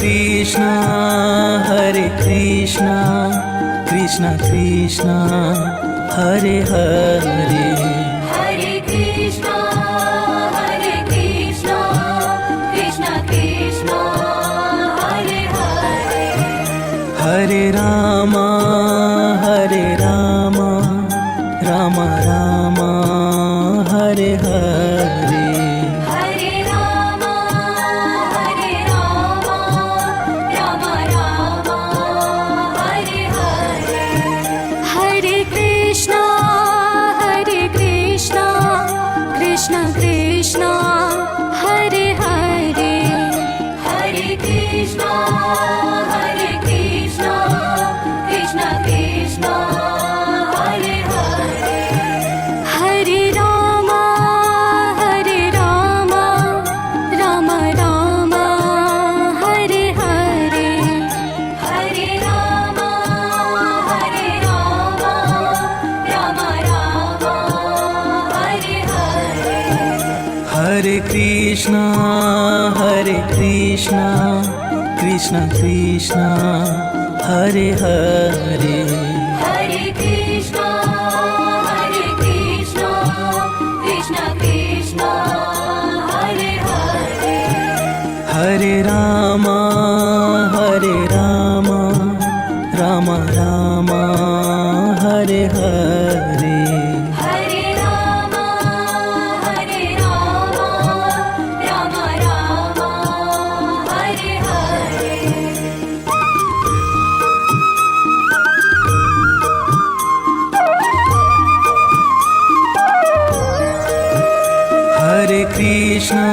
Krishna, Krishna Krishna, Hare Hare, Hare Krishna, Krishna Krishna, Hare Hare, Hare Rama, Rama Rama, Hare Hare, Hare Rama, Rama Rama, Hare Hare, Hare Krishna, Krishna Krishna, Hare Hare, Hare Krishna, Krishna Krishna, Hare Hare, Hare Rama, Rama Rama, Hare Hare, Hare Rama, Rama Rama, Hare Hare, Hare Krishna, Krishna Krishna, Hare Hare, Hare Krishna, Krishna Krishna, Hare Hare, Hare Rama, Rama Rama, Hare Hare, Hare Rama, Rama Rama, Hare Hare, Hare Krishna,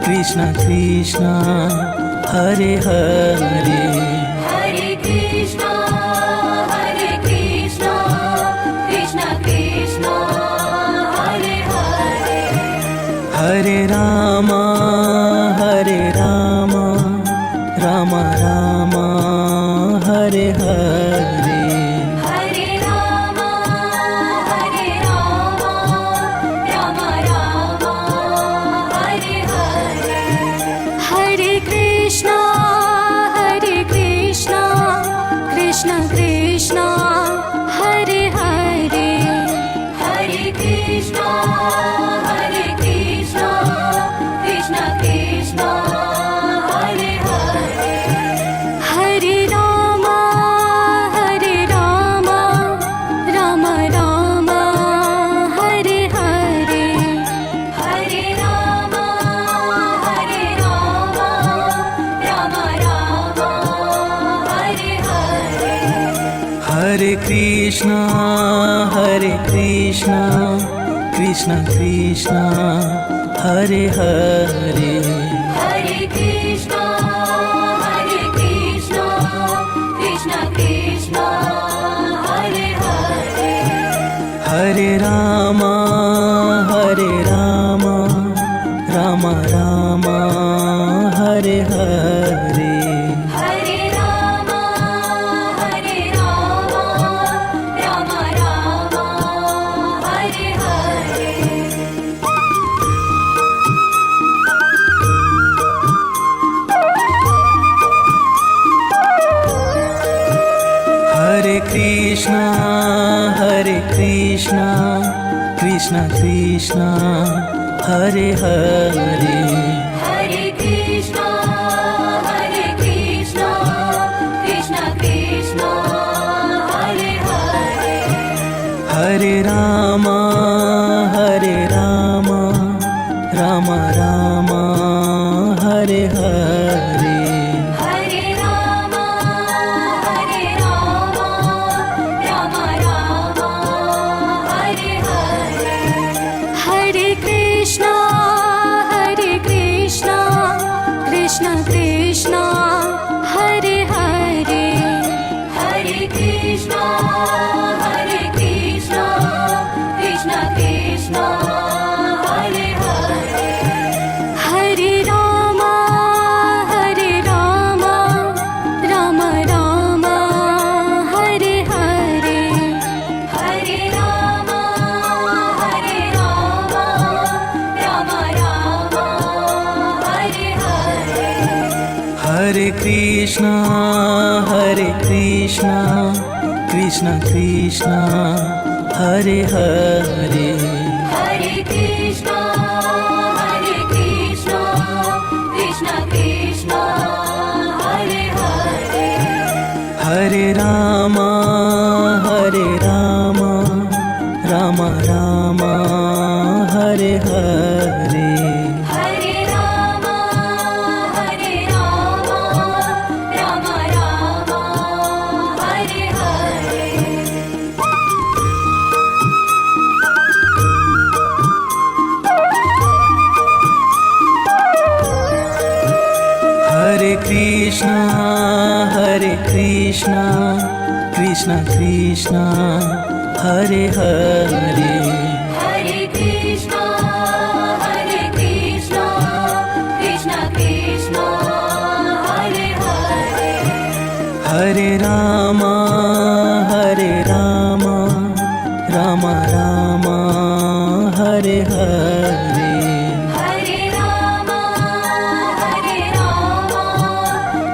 Krishna Krishna, Hare Hare, Hare Krishna, Krishna Krishna, Hare Hare, Hare Rama, Rama Rama, Hare Hare, Hare Rama, Rama Rama, Hare Hare, Hare Krishna, Krishna Krishna, Hare Hare, Hare Krishna, Krishna Krishna, Hare Hare, Hare Rama, Rama Rama, Hare Hare, Hare Rama, Rama Rama, Hare Hare, Hare Krishna, Krishna Krishna, Hare Hare, Hare Krishna, Krishna Krishna, Hare Hare, Hare Rama, Rama Rama, Hare Hare, Hare Rama, Rama Rama, Hare Hare, Hare Krishna, Krishna Krishna, Hare Hare, Hare Krishna, Krishna Krishna, Hare Hare, Hare Rama, Rama Rama, Hare Hare, Hare Rama, Rama Rama, Hare Hare, Hare Krishna, Hare Krishna Krishna Krishna Hare Hare Hare Krishna Krishna Krishna Hare Hare Hare Ram Ram Ram Hare Hare Hare Ram Ram Ram Hare Hare Hare Krishna Krishna Krishna Hare Hare Hare Krishna Krishna Krishna Hare Hare Hare Ram Ram Ram Hare Hare Hare Ram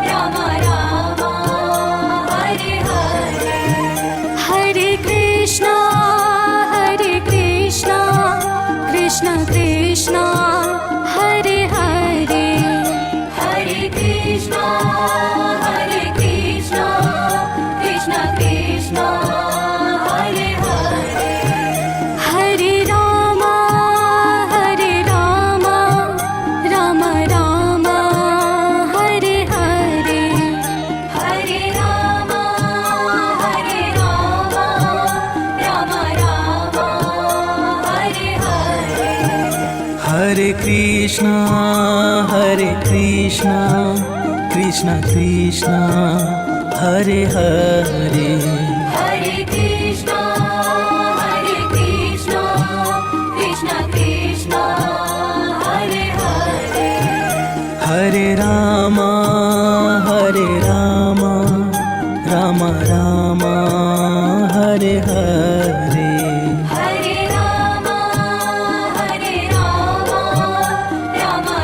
Ram Ram Hare Hare Hare Krishna Krishna Krishna Hare Hare Hare Krishna Krishna Krishna Hare Hare Hare Ram Ram Ram Hare Hare Hare Ram Ram Hare Hare Hare Krishna Krishna Krishna Hare Hare Hare Krishna Krishna Krishna Hare Hare Hare Ram Ram Ram Hare Hare Hare Ram Ram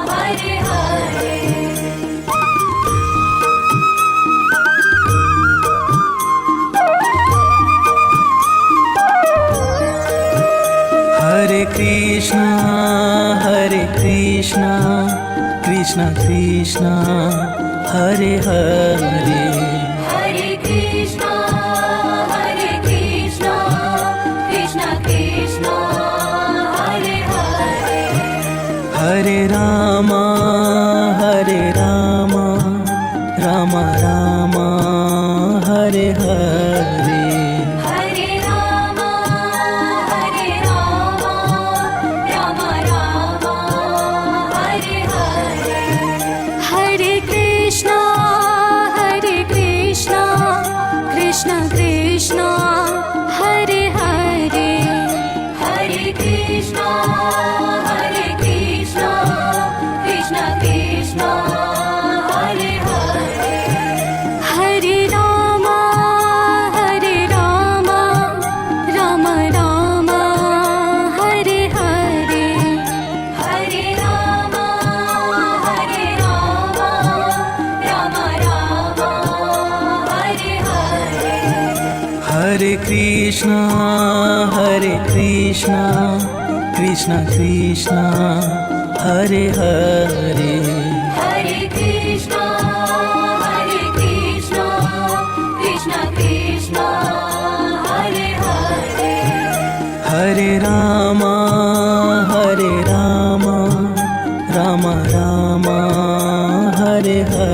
Hare Hare Hare Krishna Krishna Krishna Hare Hare Hare Krishna Krishna Krishna Hare Hare Hare Ram Ram Hare Hare Hare Ram Ram Hare Hare Hare Krishna Krishna Krishna Hare Hare Hare Krishna Krishna Krishna Hare Hare Hare Ram Ram Ram Hare Hare Hare Ram Ram Hare Hare Hare Krishna Krishna Krishna Hare Hare Hare Krishna Krishna Krishna Hare Hare Hare Ram Ram Ram Hare Hare